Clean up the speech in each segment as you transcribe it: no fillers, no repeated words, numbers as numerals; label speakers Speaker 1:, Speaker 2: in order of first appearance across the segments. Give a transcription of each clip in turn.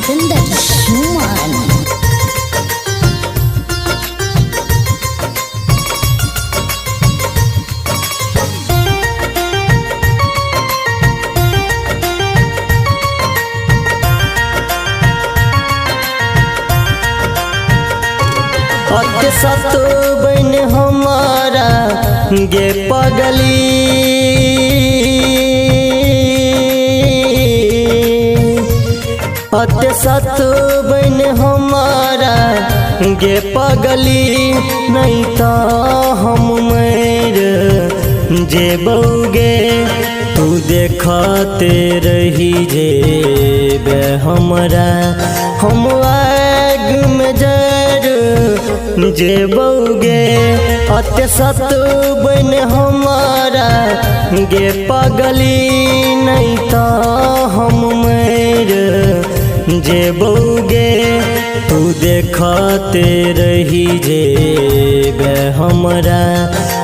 Speaker 1: Satinder Shuman.
Speaker 2: सत बन हमारा गे पगली सत बन हमारा गे पगली नहीं तो हम मर जेबोगे तू देखते रही जेबे हमरा हम आग में जर जेबोगे सत बन हमारा गे पगली नहीं तो हम मर जेबोगे तू देखते रही जेबे हमरा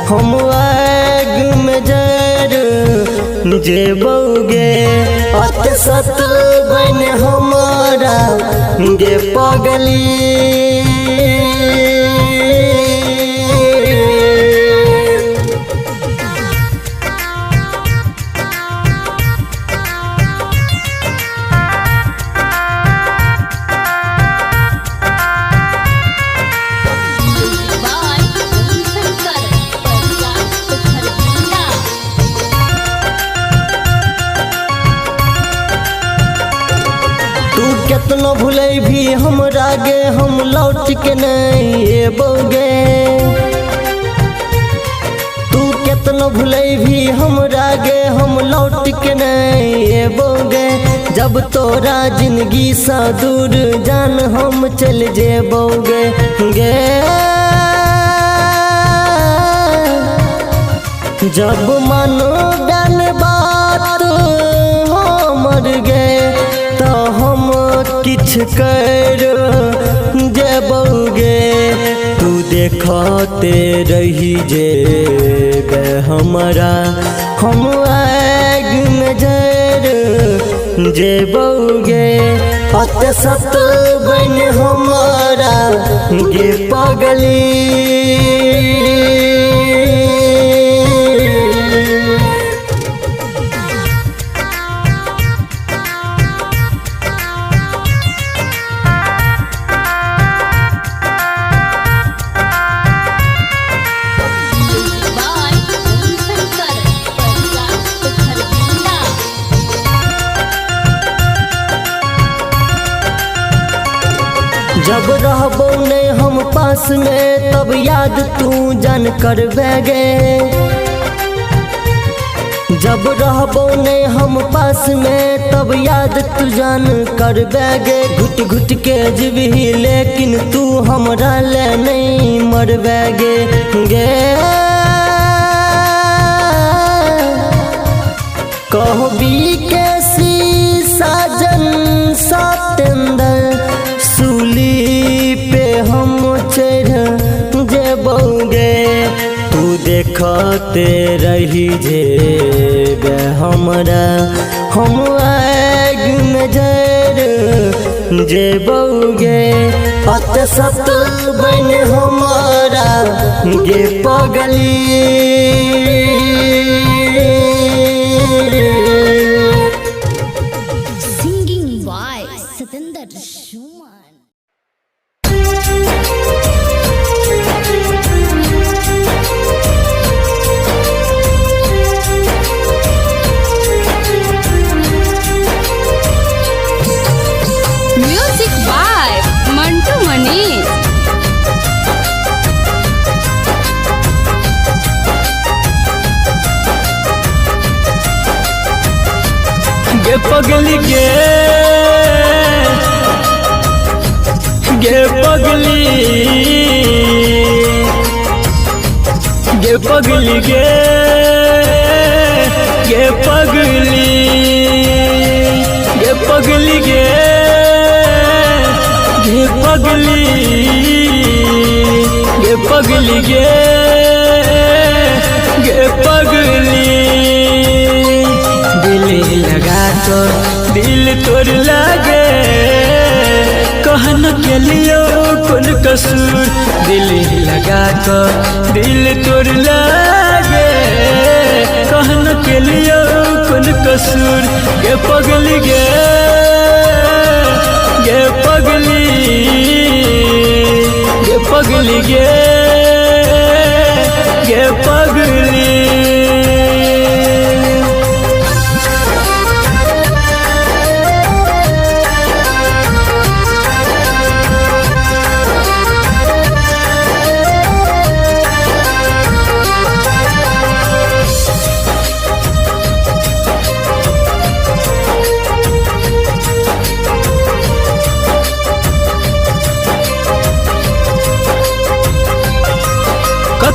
Speaker 2: हम आग में जर जेबोगे सत बन हमारा गे पगली। कितना भूले भी हमरा गे हम लौट के नहीं एबोगे तू कितना भूले भी हमरा गे हम लौट के नहीं एबोगे जब तोरा जिंदगी सा दूर जान हम चल जेबोगे गे जब मानो डाल बात हमर गे तो हम किछ कर जेबोगे तू देखते रही जेबे हमरा हम आग में जर जेबोगे सत बन हमारा गे पगली। जब रहबो नहीं हम पास में तब याद तू जान कर बैगे जब रहबो नहीं हम पास में तब याद तू जान कर बैगे घुट घुट के जीवी लेकिन तू हमरा ले नहीं मर बैगे गे कहबी कैसी साजन सतेंद्र सूली पे हम चढ़ जेबोगे तू देखते रही जेबे हमरा हम आग में जर जेबोगे सत बन हमारा गे पगली।
Speaker 1: Singing by Satinder Shuman.
Speaker 3: Music by Mantu Manish.
Speaker 2: गे पगली गे पगली गे पगली गे पगली गे पगली गे पगली गे पगली गे पगली दिल लगा तो दिल तोड़ लगे
Speaker 4: कहन के लिए कौन कसूर दिल लगा कर दिल तोड़ लागे कहन के लिए कौन कसूर गे पगली गे पगली गे पगली गे पगली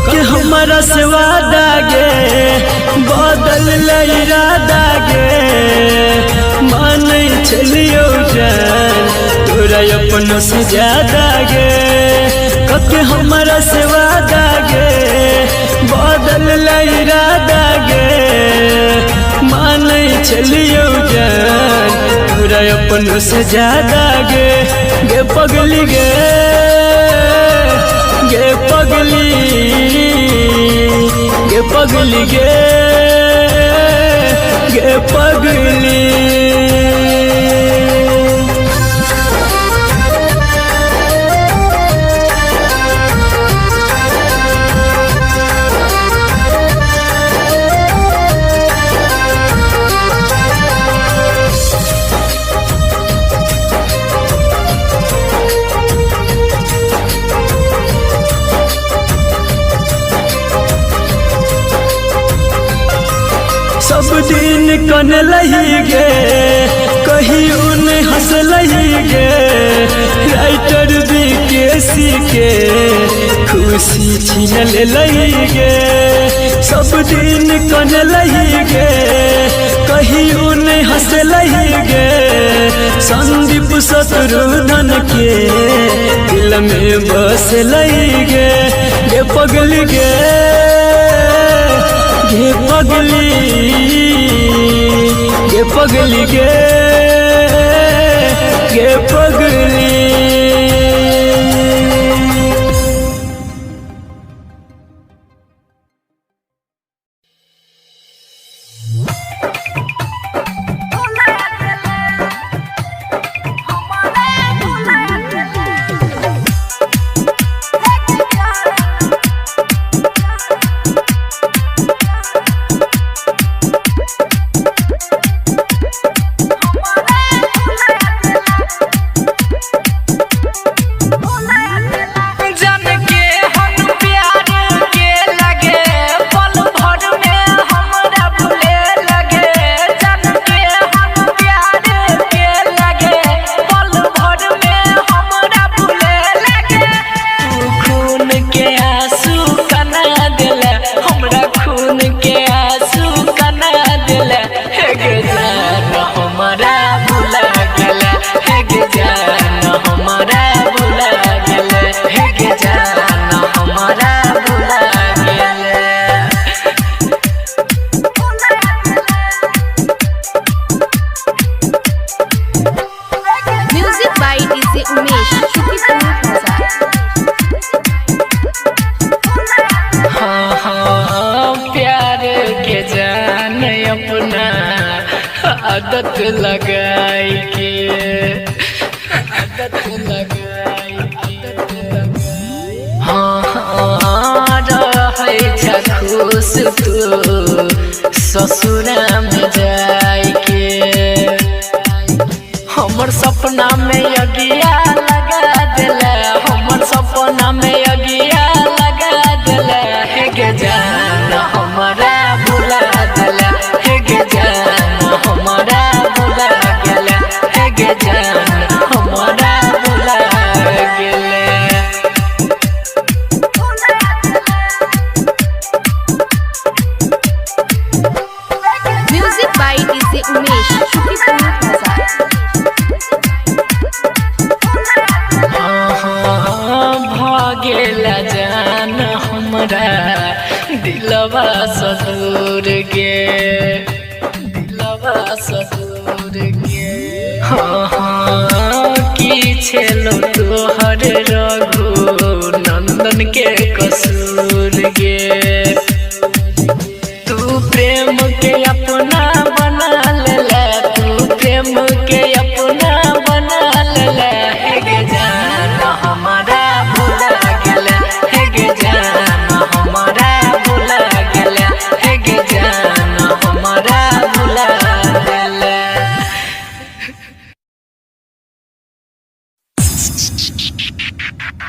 Speaker 4: के हमारा से वादा गे बदल इरादा गे मान चलियो जान तोरा अपनों से ज्यादा गे कके हमारा से वादा गे बदल इरादा गे मान चलियो जान तोरा अपनों से ज्यादा गे पगली गे पगली पगली पगली सब दिन कन लही गे कहीं उन हंस लही गे राइटर बीकेसी के खुशी छीन ले लही गे सब दिन कन लही गे कहीं उन हंस लही गे संदीप शत्रुघ्न के दिल में बस लही गे पगली गे पगली पगली पगली आदत लगाई के हाँ रहे खुश तू ससुरा में जाई के हमर सपना में अगिया लगा दिला हमर सपना में अगिया लगा दिला हे गे जान हमारा भुला दिला हे गे जान हमारा भुला गेला हे गे जान हमारा भुला गेला।
Speaker 3: म्यूजिक बाय डीजे उमेश
Speaker 4: भागेला जान हमरा दिलवा सदूर गे दिलवा सदूर गे हाँ हाँ की छेलो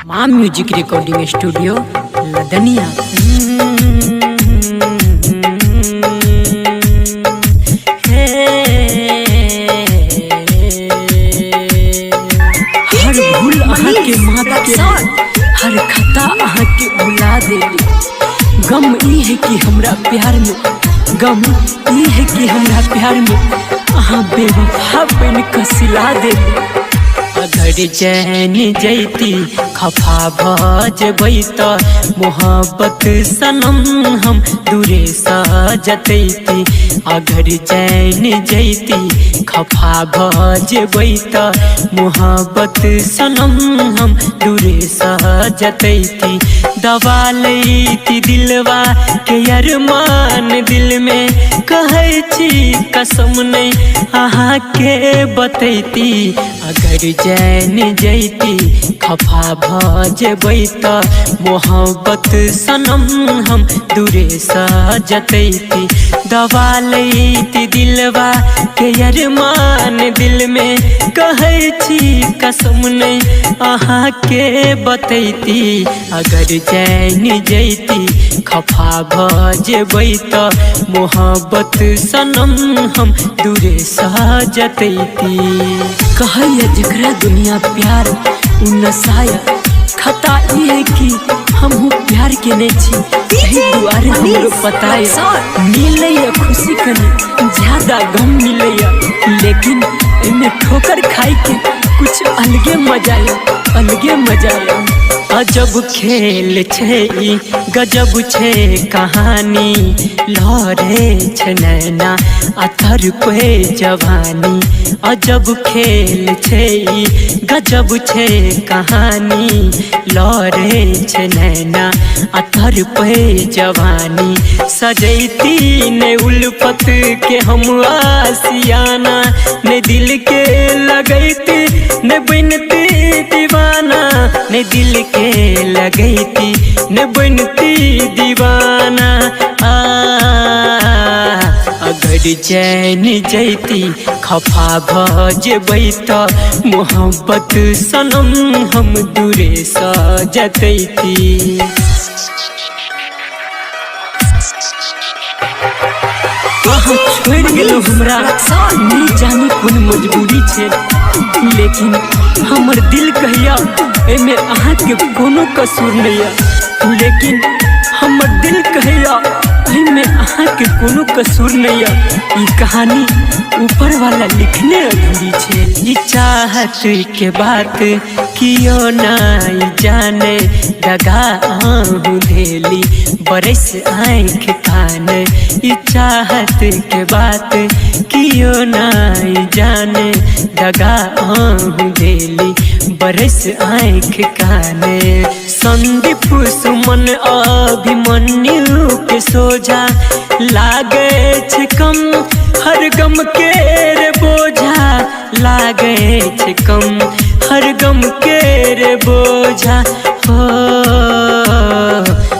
Speaker 4: माँ म्यूजिक रिकॉर्डिंग स्टूडियो लदनिया। हर भूल अहाँ के माफ के हर खता अहाँ के भुला देली। गम ई है कि हमरा प्यार में गम ई है कि हमरा प्यार में अहाँ बेवफा बन के सिला देली। अगर चैन जैती खफा भजबै त मोहब्बत सनम हम दूरे सजतैती। अगर चैन जैती खफा भजबै त मोहब्बत सनम हम दूरे सजतैती। दबा लैती दिलवा के अरमान दिल में कहै छी कसम नहीं अहाँ के बतैती। अगर चैन जैती खफा भजबै त मोहब्बत सनम हम दूरे सजतैती। दबा लैती दिलवा के अरमान दिल में कहै छी कसम नहीं अहाँ के बतैती। अगर चैन जैती खफा भजबै त मोहब्बत सनम हम दूरे सजतैती। कहैया जकरा दुनिया प्यार उ नसाया खता ई है कि हमहू प्यार के नहीं छी। यही दुआरे हमरो पताया मिलैया खुशी कनी ज्यादा गम मिलैया। लेकिन इनमें ठोकर खाई के कुछ अलगे मजा आया। अजब खेल छै ई गजब छै कहानी लहरे छै नैना अथर पे जवानी। अजब खेल छै ई गजब छै कहानी लहरे छै नैना अथर पे जवानी। सजैती ने उल्फत के हम आसियाना ने दिल के लगैती ने बनती दीवाना ने दिल के लगैती ने बनती दीवाना। अगर चैन जैती खफा भजबै त मोहब्बत सनम हम दूरे सजतैती। वहाँ छोड़ गेलो हमरा नहीं जानी कोन मजबूरी छै। लेकिन हमर दिल कहिया एमे अहाँ के कोनो कसूर नहीं है। लेकिन हमर दिल कहिया एमे अहाँ के कोनो कसूर नहीं है। ई कहानी ऊपर वाला लिखने अधूरी छे। ई चाहत के बात कियो नहीं जाने दगा आहू धेली बरस आँख कान। ई चाहत के बात कियो नहीं जाने दगा आहू धेली बरस आँख कान। संदीप सुमन अभिमन्यु के सोझा लागे छै कम हर गम के रे बोझा लागे छै कम हर गम के रे बोझा।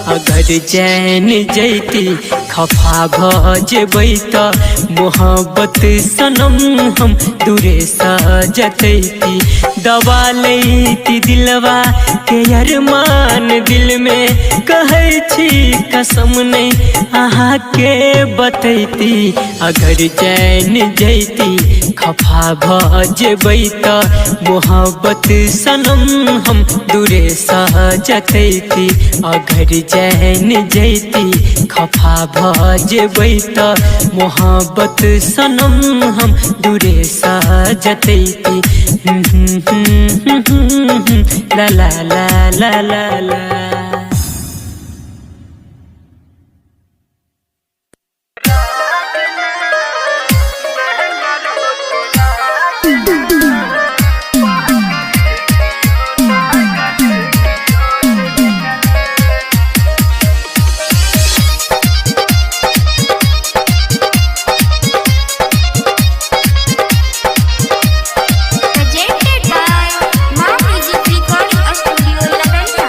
Speaker 4: अगर चैन जैती खफा भजबै त मोहब्बत सनम हम दूरे सजतैती। दबा लैती दिलवा के अरमान दिल में कहै छी कसम नहीं अहाँ के बतैती। अगर चैन जैती खफा भजबै त मोहब्बत सनम हम दूरे सजतैती। अगर चैन जैती खफा भजबै त मोहब्बत सनम हम दूरे सजतैती। ला ला ला ला ला ला।
Speaker 5: Presented by Ma Music Recording Studio, Lavania.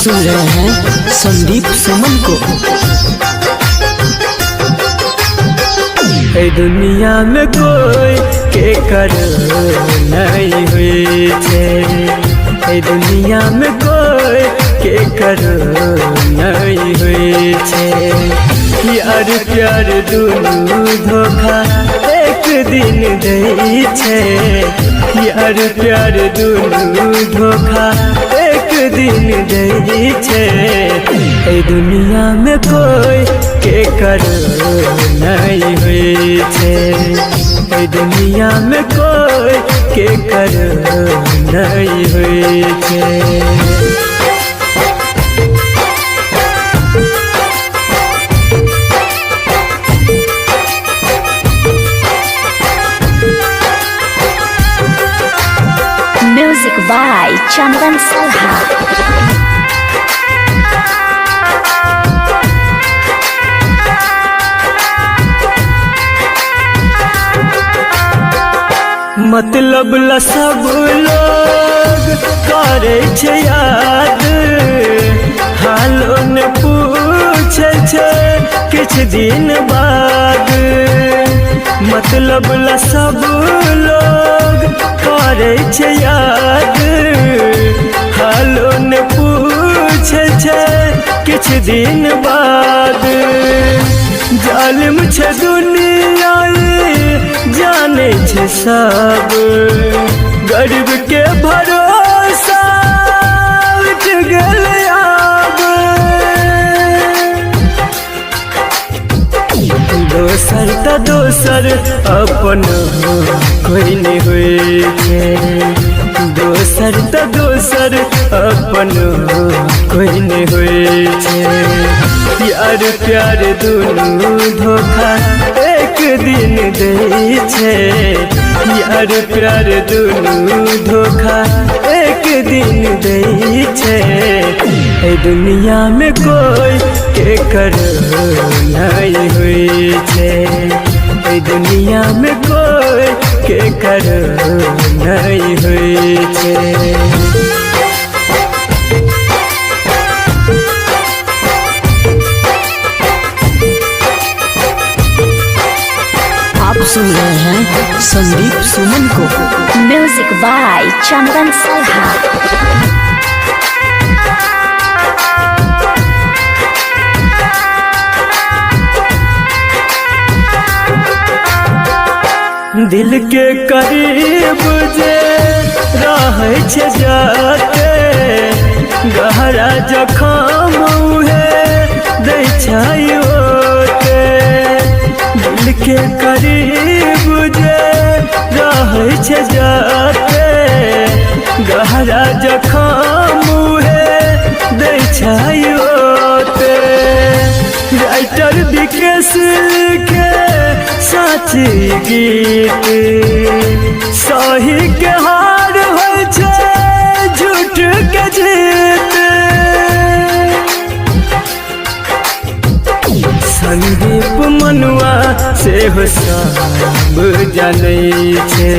Speaker 2: सुन रहे हैं संदीप सुमन को। दुनिया में कोई के कर नहीं हुई छे, दुनिया में कोई के कर नहीं हुई छे। यार प्यार दुनू धोखा एक दिन दई छे, यार प्यार दुनू धोखा एक दिन दई छे। दुनिया में कोई के कर नहीं हुई छे, दुनिया में कोई के कर नहीं हुई छे।
Speaker 1: Music by Chandan Salha.
Speaker 2: मतलब ला सब लोग करे छे याद, हालो ने पूछे छे किछ दिन बाद। मतलब ला सब लोग करे छे याद, हालो ने पूछे छे किछ दिन बाद। जालिम छे दुनिया जाने छे सब, गरीब के भरोसा उठ गल आब। दोसर त दोसर अपन कोई नहीं हुई छे, दोसर त दोसर अपन कोई नहीं हुई छे। यार प्यार दुनू धोखा एक दिन दई छे, यार प्यार दुनू धोखा एक दिन दई छे। दुनिया में कोई के कर नहीं हुई छे, दुनिया में कोई के कर नहीं हुई छे। आप सुन रहे हैं संदीप सुमन को।
Speaker 1: Music by Chandan Salha.
Speaker 2: दिल के करीब जे रहे छे जाते, गहरा जखम उहे दै छै ओते। दिल के करीब जे रहे छे जाते, गहरा जखम उहे दै छै ओते। राइटर विकेश के साची गीत, सही के हार होय छे झूठ के जीत। संदीप मनुआ से हो सब जानै छे,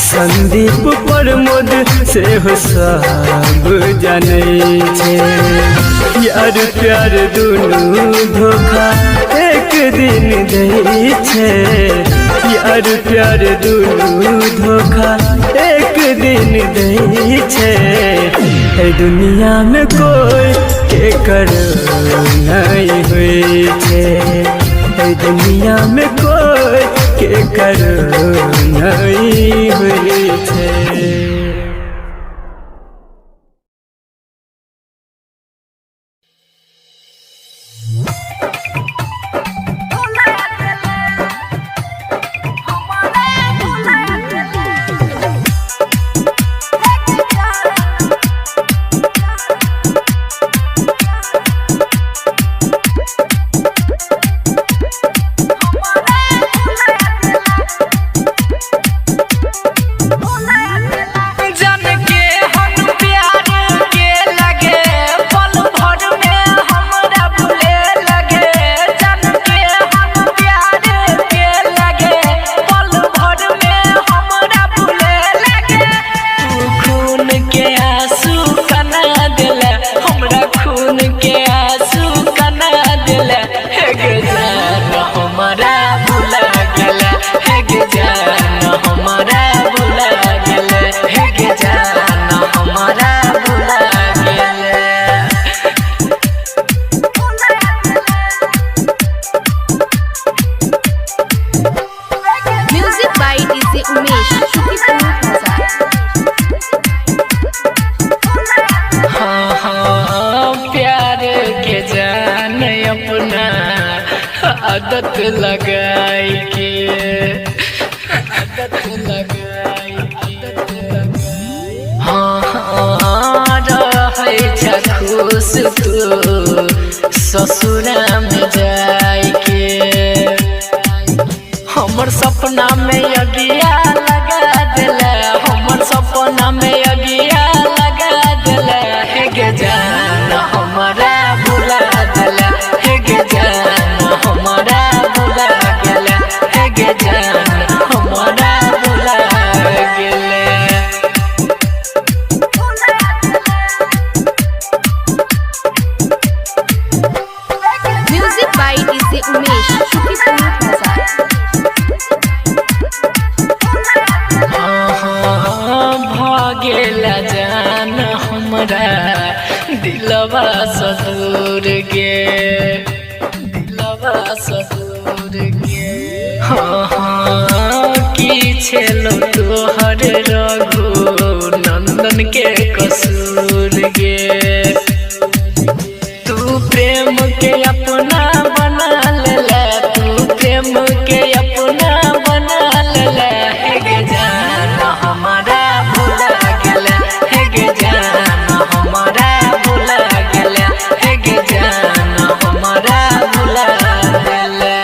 Speaker 2: संदीप प्रमोद से हो सब जानै छे। यार प्यार दुनू धोखा एक दिन दई छे, यार प्यार दुनू धोखा एक दिन दई छे। दुनिया में कोई के कर नहीं हुई छे, दुनिया में कोई के कर नहीं हुई छे।
Speaker 3: उमेश शुक्रिया बाजार।
Speaker 4: हाँ हाँ प्यार के जान अपना आदत लगाई के हाँ हाँ रहै छ खुश तू ससुरा में जाई के हमर सपना में अगिया लगा दिला हमर सपना में अगिया लगा दिला हे गे जान हमरा भुला दिला हे गे जान हमरा भुला गेला हे गे जान हमरा भुला गेला।
Speaker 3: म्यूजिक बाय डीजे उमेश शुक्रिया बाजार।
Speaker 4: भागेला जान हमरा दिलवा सदूर गे हाँ हाँ की छेलो तोहर रघु नंदन के कसूर गे तू प्रेम के अपना बना ले तू प्रेम के अपना बना ले हे गे जान हमारा भुला गेला हे गे जान हमारा भुला गेला हे गे जान हमारा भुला गेला।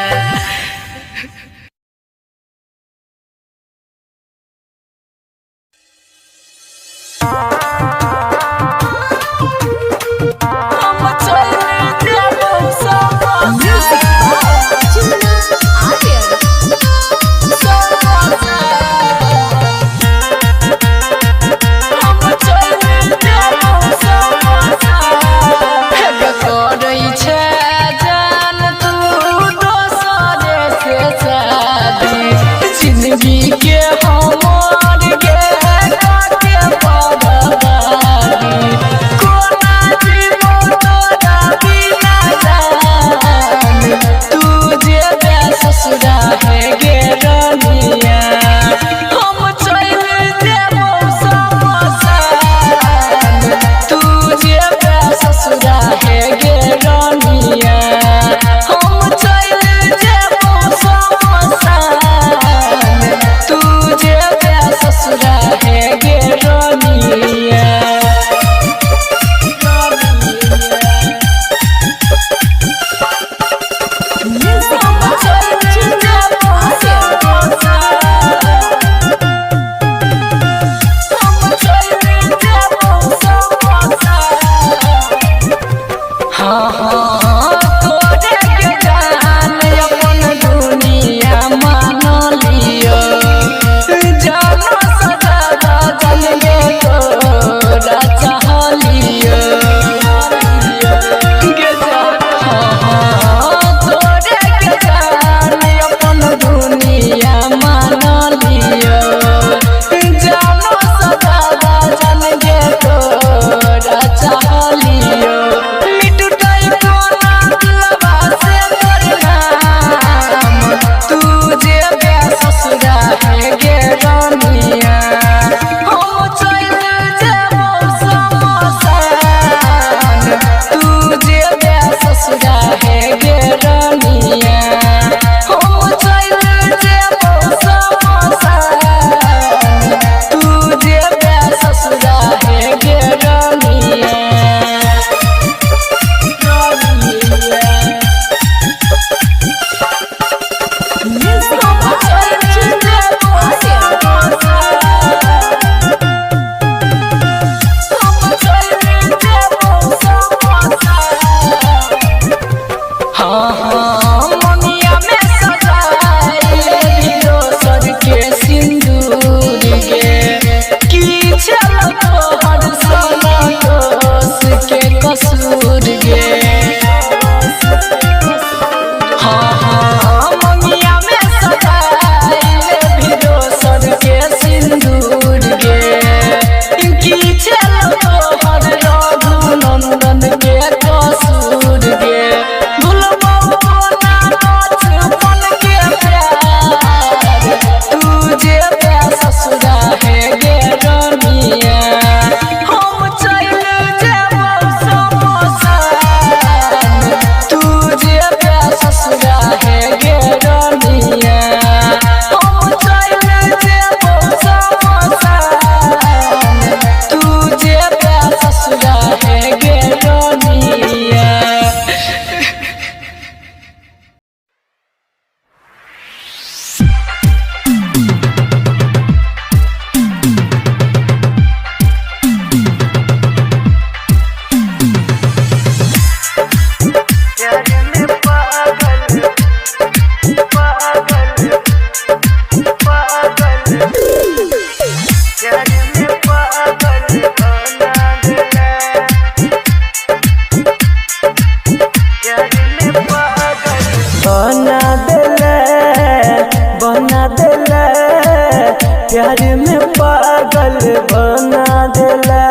Speaker 2: प्यार में पागल बना देला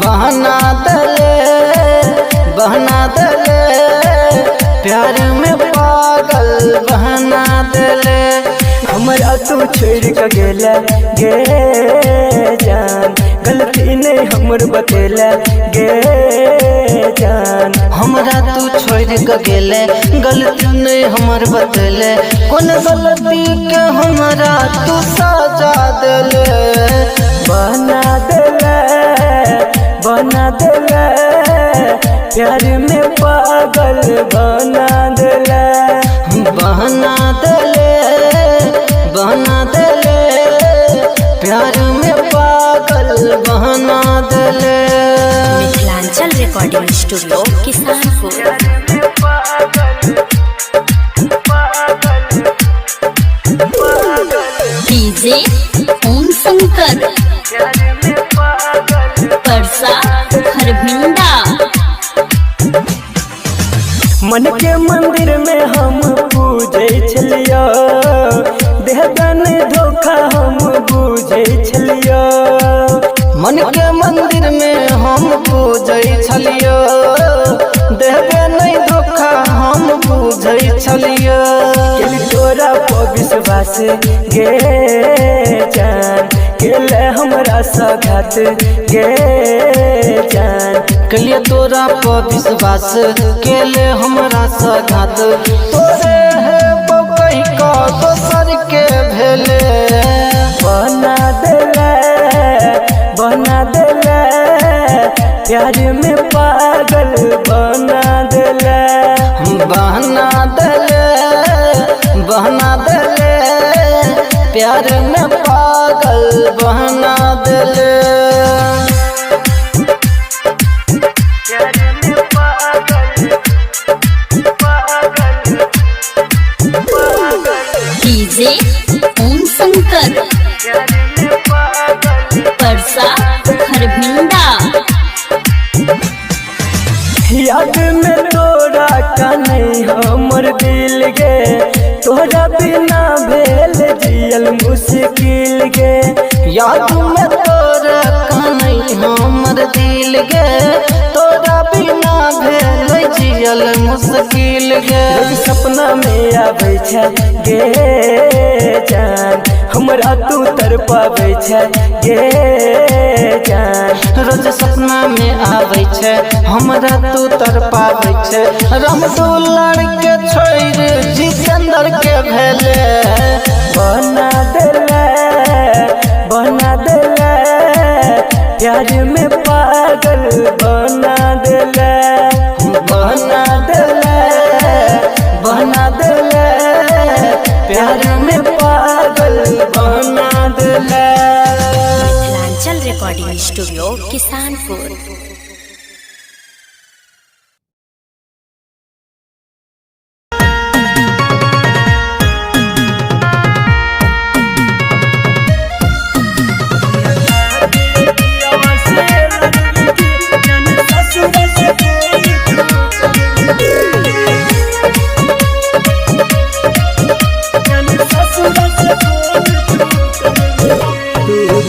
Speaker 4: बहना दले प्यार में पागल बहना दले।
Speaker 2: हमरा तू छोड़ के गेला गे जान, गलती नहीं हमर बतेला गे जान।
Speaker 4: हमरा तू छोड़ के गेले गलती नहीं हमर बतले, कौन गलती के हमरा तू सजा देले।
Speaker 2: बना देला प्यार में पागल बना देला
Speaker 4: बहना देले प्यार में पागल बहना देले।
Speaker 1: Mithilanchal recording studio Kisanpur. DJ Om Shankar Parsa Kharbhinda.
Speaker 2: मन के मंदिर में हम पूजे छलियो, देहदान धोखा हम पूजे छलियो।
Speaker 4: मन के मंदिर में हम पूजै छलियो, देहबे नहीं धोखा हम पूजै छलियो।
Speaker 2: तोरा पर विश्वास गे जान, केले हमरा सघात गे जान।
Speaker 4: कलिए तोरा पर विश्वास केले हमरा सघात, तोरे है बकई का दोसर के भेले।
Speaker 2: बना देला प्यार में पागल बना देला।
Speaker 4: बहना देले प्यार में पागल बहना देले।
Speaker 1: डीजे ओम शंकर परसा खरभिंडा।
Speaker 2: याद में तोरा का नहीं हमर दिल गे, तोरा बिना भेल जियल मुश्किल गे।
Speaker 4: याद में तोरा का नहीं हमर दिल गे, तोरा बिना भेल जियल मुश्किल गे।
Speaker 2: सपना में आबै छै गे जान, हमरा तू तरपाबै छै गे जान।
Speaker 4: रोज सपना में आबै छै हमरा तू तरपाबै छै। रमदू लड़के छोड़ जितेंद्र के भेले।
Speaker 2: बना देला प्यार में पागल बना देला। बना देला प्यार में पागल बना देला।
Speaker 1: Mithilanchal recording studio Kisanpur.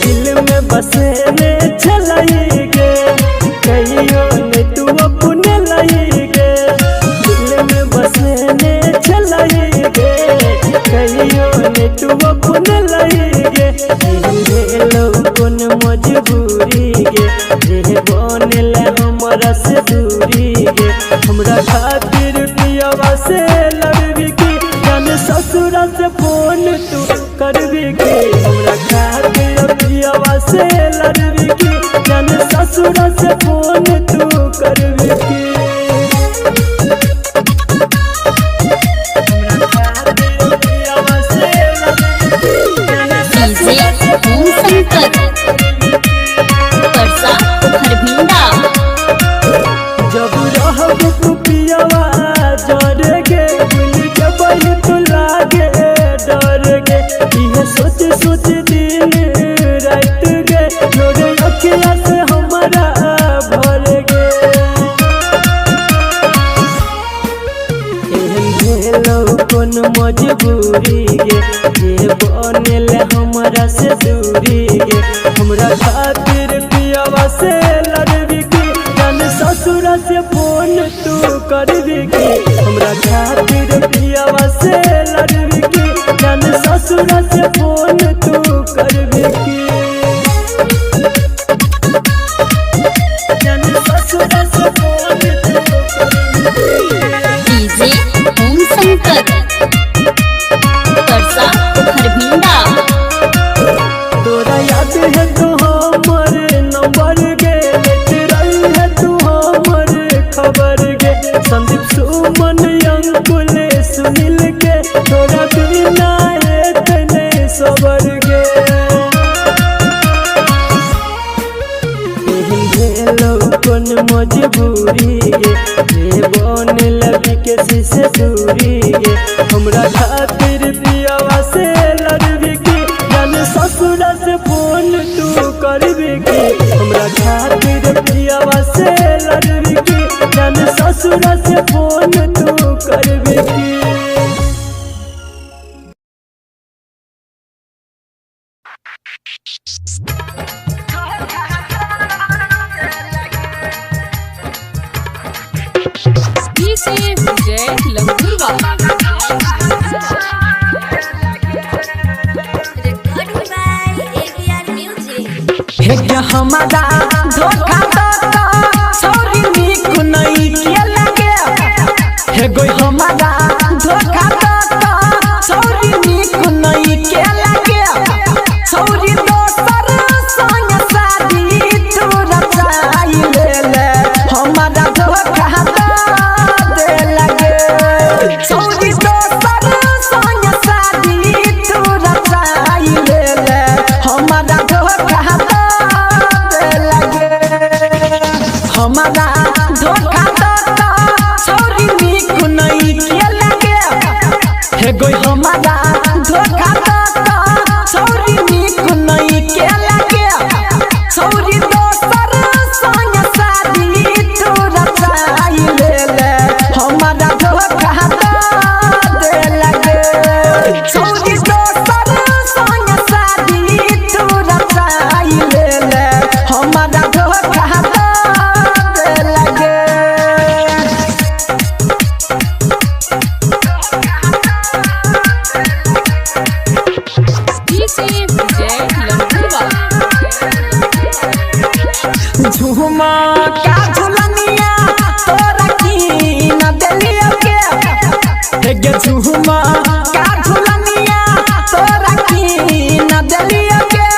Speaker 2: दिल में बसने चलाई गे, कहियो ने तू अपने लाई गे। दिल में बसने चलाई गे, कहियो ने तू अपने लाई गे। भेलो कोन मजबूरी गे, रे बनेला हमरा से दूरी गे। हमरा खातिर पियवा से लड़बी की, जान ससुरा से फोन तू करबी की। हमरा खातिर पियवा से लड़बी की, जान ससुरा से फोन तू करबी की।
Speaker 1: डीजे ओम शंकर परसा खरभिंडा।
Speaker 2: जब रहब तू पियवा जर गे, भूल जबई तू लागे डर गे। इहे सोच दिन रात गे, लोरे अखिया से हमारा भर गे। ससुर से फोन तू करबे की जान ससुर से फोन तू
Speaker 1: डीजे ओम शंकर परसा खरभिंडा।
Speaker 2: तोरा याद है तो हमर नंबर गे रही है तू हमर खबर गे संदीप सुमन अंकुल सुनील के तोरा बिना इतने सबर गे कौन मजबूरी गे बन लगी के से दूरी गे हमरा खातिर पियावा से लड़बी की जान ससुर से फोन तू करबी की हमरा खातिर पियावा से लड़बी की जान ससुर से फोन तू करबी की
Speaker 3: डीजे विजय लंगुरवा
Speaker 4: हमारा धोखा तो सॉरी निक नहीं के लगे हे गोई हमारा धोखा तो सॉरी निक नहीं के लगे सॉरी दोसर संग शादी तू रचाई ले हमारा धोखा तो दे लगे सॉरी दोसर संग शादी तू रचाई ले हमारा धोखा हमारा धोखा तो सॉरी निक नहीं के लगे हे गोई हमारा धोखा तो सॉरी निक नहीं के लगे सॉरी दोसर संग शादी तू रचाई ले हमारा धोखा तो दे लगे सॉरी दोसर संग शादी तू रचाई ले हमारा धोखा झुमा का झुलनिया तोरा की न देलियो के हे गे झुमा का झुलनिया तोरा की न देलियो के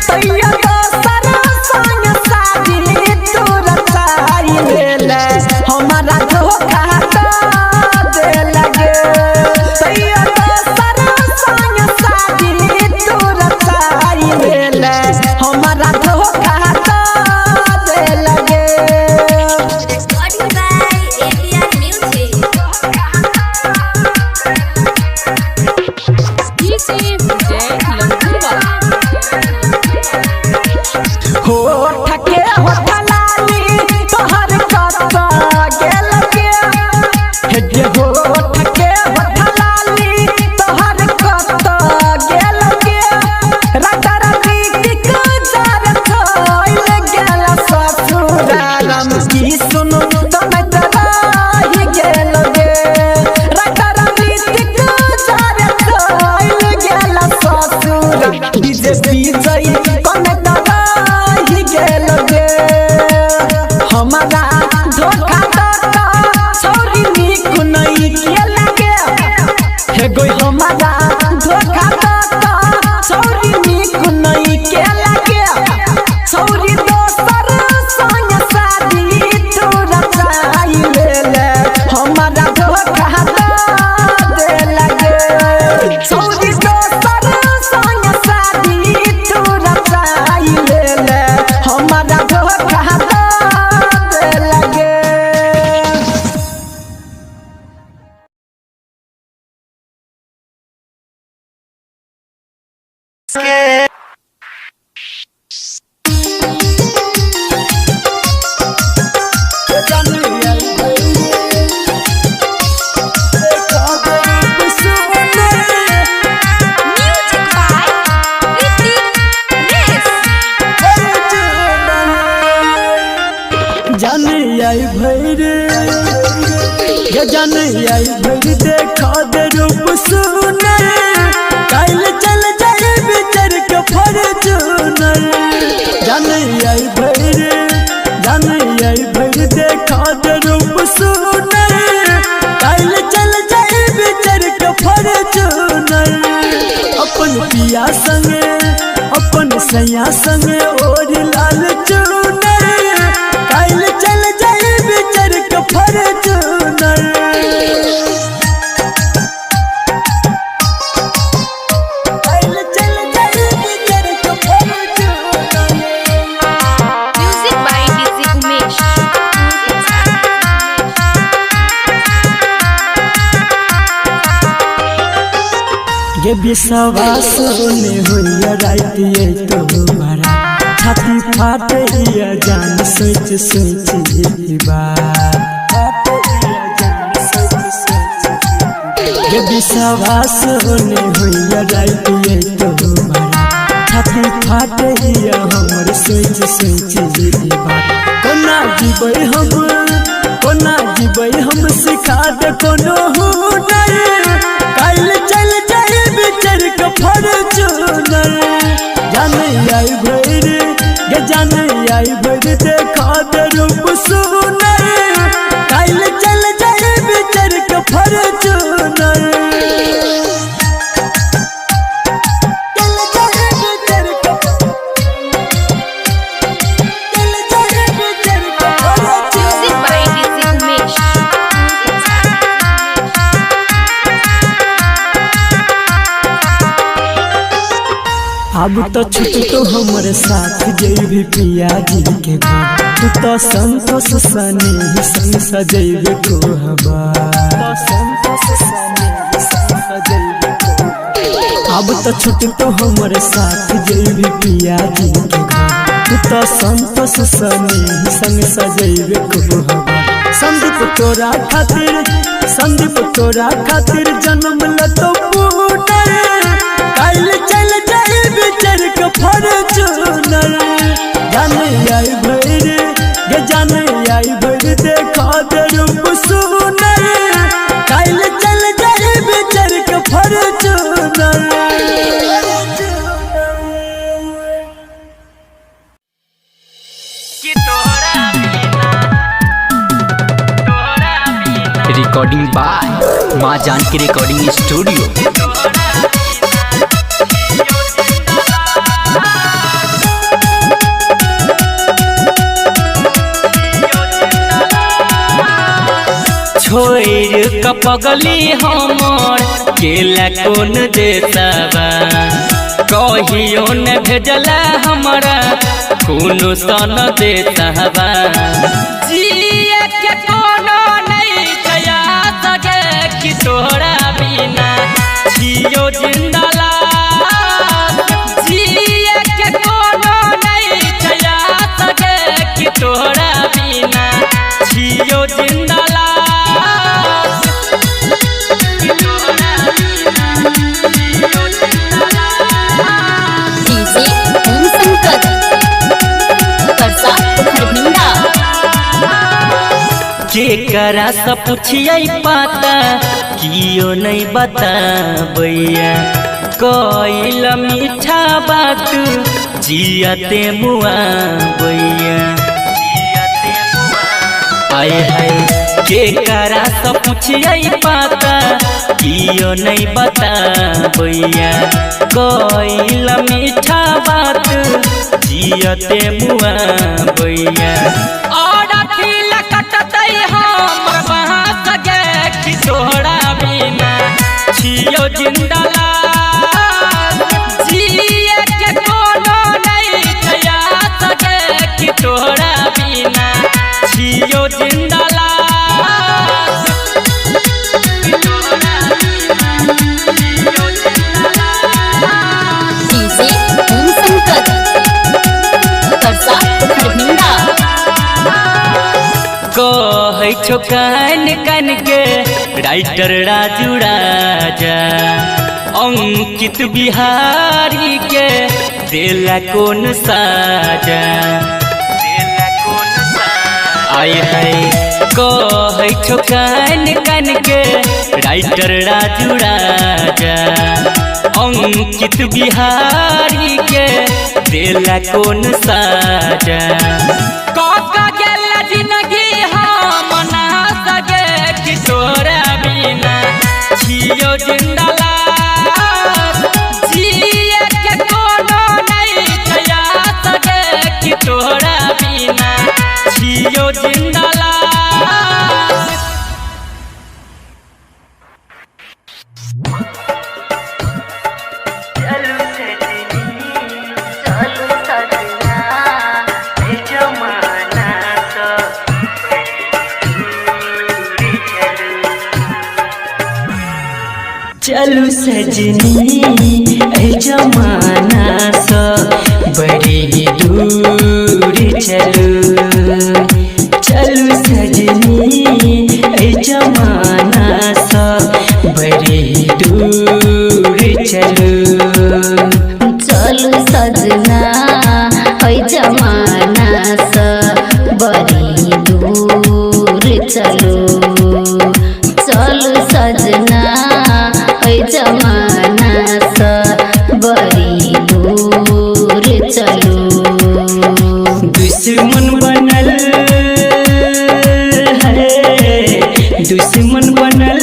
Speaker 4: तैयो दोसर संग शादी तू रचाई ले हमारा धोखा तो दे लगे तैयो दोसर संग शादी तू रचाई ले हमारा धोखा गोई हमारा धोखा तो सॉरी निक नहीं के लगे सॉरी दोसर संग शादी तू रचाई ले हमारा धोखा तो दे लगे सॉरी दोसर संग शादी तू रचाई ले हमारा धोखा तो दे लगे
Speaker 2: जान आई भर देखा दे रूप सुने काई
Speaker 5: अपन पिया संगे अपन सैया संगे और लाल चुनर काल चल जाए बिचर के फॉर्च्यूनर काल चल जाए बिचर के Fortuner
Speaker 3: music by DJ Umesh.
Speaker 5: ये विश्वास ने होइया रात ये तुम्हारा छाती फाटे या जान सोच सोच ये बात ये विश्वास ने होइया रात ये तुम्हारा छाती फाटे या हमर सोच सोच ये बात कोना जीबै हम सिखा दे कोनो हुनर काल चल जाए बिचर के फॉर्च्यूनर जाने आई भर गे जाने आई भर देखा दे रूप सुनर काल चल जाए बिचर के फॉर्च्यूनर चल जाए बिचर के
Speaker 3: म्यूजिक बाय डीजे उमेश।
Speaker 5: अब तो छुट तो हमारे साथ जैबे पिया जी के घर तू तो संतोष सने ही संग सजैबे को हवा अब तो छुट तो हमारे साथ जैबे पिया जी के घर तू तो संतोष सने ही संग सजैबे को हवा संदीप तोरा खातिर जन्म ल तो पुटर काल चल जाए बिचर के फॉर्च्यूनर जाने आई भर देखा दे रूप सुनर काल चल जाए बिचर के फॉर्च्यूनर
Speaker 6: रिकॉर्डिंग बाय माँ जानकी रिकॉर्डिंग स्टूडियो।
Speaker 4: छोड़ कपगली हमर केला कौन देताबा कहियो न भेजला हमरा कोनो सन देताबा जिए के कोनो नहीं छया सके कि तोरा बिना जियो जिंदला जिए के कोनो नहीं छया सके कि तोरा बिना जियो जिंदला
Speaker 1: डीजे ओम संकट परसा खरभिंडा
Speaker 4: के करा से पूछिए पाता कियो नहीं बताबैया कइल मीठा बात जियते मुआ बैया आए हाय के करा से पूछिए पाता कियो नहीं बताबैया कइल मीठा बात जियते मुआ बैया और दिल कटतै हमर वहाँ सगे कि तोहरा बिना छियो जिंदला जिए के कोनो नहीं छया सगे कि तोहरा बिना छियो जिंदला
Speaker 1: डीजे ओम संकट परसा खरभिंडा
Speaker 4: कहै छो कान कान के राइटर राजू राजा अंकित बिहारी के देला कौन साजा आए हाय कहै छो कान कान के राइटर राजू राजा अंकित बिहारी के देला कौन साजा काका गेला जिंदगी हम ना सके कि तोरा बिना छियो जिंदला जी चलू सजनी ऐ जमाना सा बड़ी दूर चलू चलू सजनी ऐ जमाना सा बड़ी दूर चलू
Speaker 1: चलू सजना ओइ जमाना स बड़ी दूर चलू चलू सजना ओइ जमाना स बड़ी दूर चलू
Speaker 4: दुश्मन बनल है दुश्मन बनल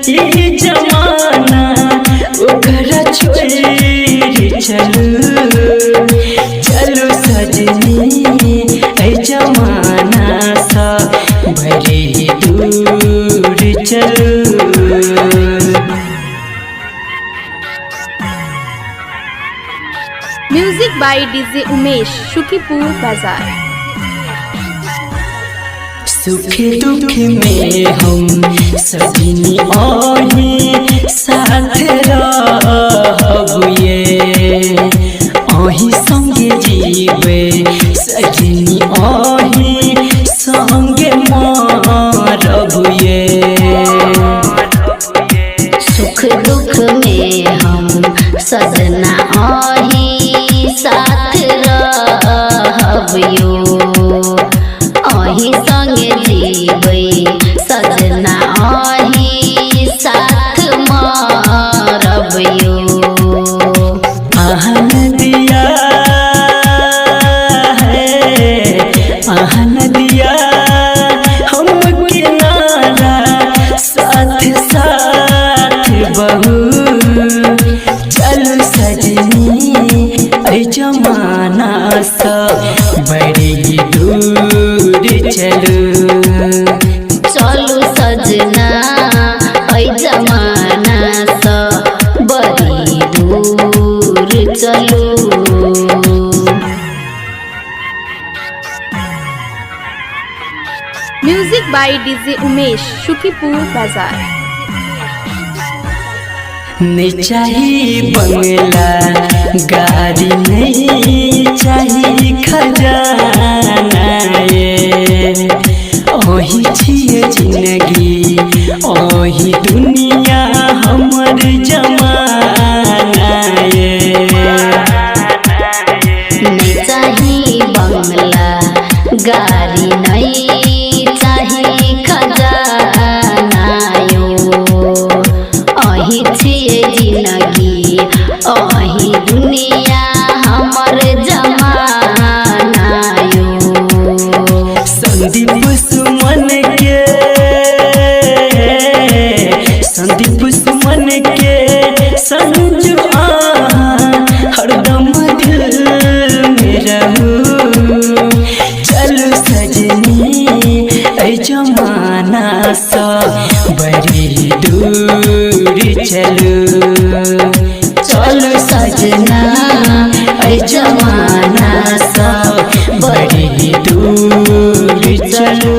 Speaker 4: ये जमाना ओकरा छोड़ चलू चलू सजनी ऐ जमाना सा बड़ी दूर चलू
Speaker 3: Music by DJ Umesh, Shukipur Bazaar.
Speaker 4: सुख दुख में हम सजनी आही साथ रहबुए आही संगे जीवे सजनी आही संगे मारबुए
Speaker 1: सुख दुख में हम सजना आही साथ रहबियो आही संगे जीबै सजना आही साथ मारबियो
Speaker 4: आहन दिया है आहन दिया हम किनारा साथ साथ बहू चलू सजनी ऐ जमाना सा बड़ी दूर चलू
Speaker 1: चलू सजना ऐ जमाना स बड़ी दूर चलू
Speaker 3: Music by DJ Umesh, Shukipur Bazaar.
Speaker 4: नहीं चाहिए बंगला गाड़ी नहीं चाहिए खजाना ये ओही छिए जिंदगी ओही दुनिया हमर जमाना ये
Speaker 1: नहीं चाही बंगला गाड़ी नहीं चाही खजाना यो अही छिए जिंदगी अही दुनिया हमर जमाना यो
Speaker 4: संदीप सुमन के संदीप सुमन के संजू हरदम दिल में रहू चलू सजनी ऐ जमाना सा बड़ी दूर चलू
Speaker 1: चलू सजना ऐ जमाना सा
Speaker 4: बड़ी दूर चलू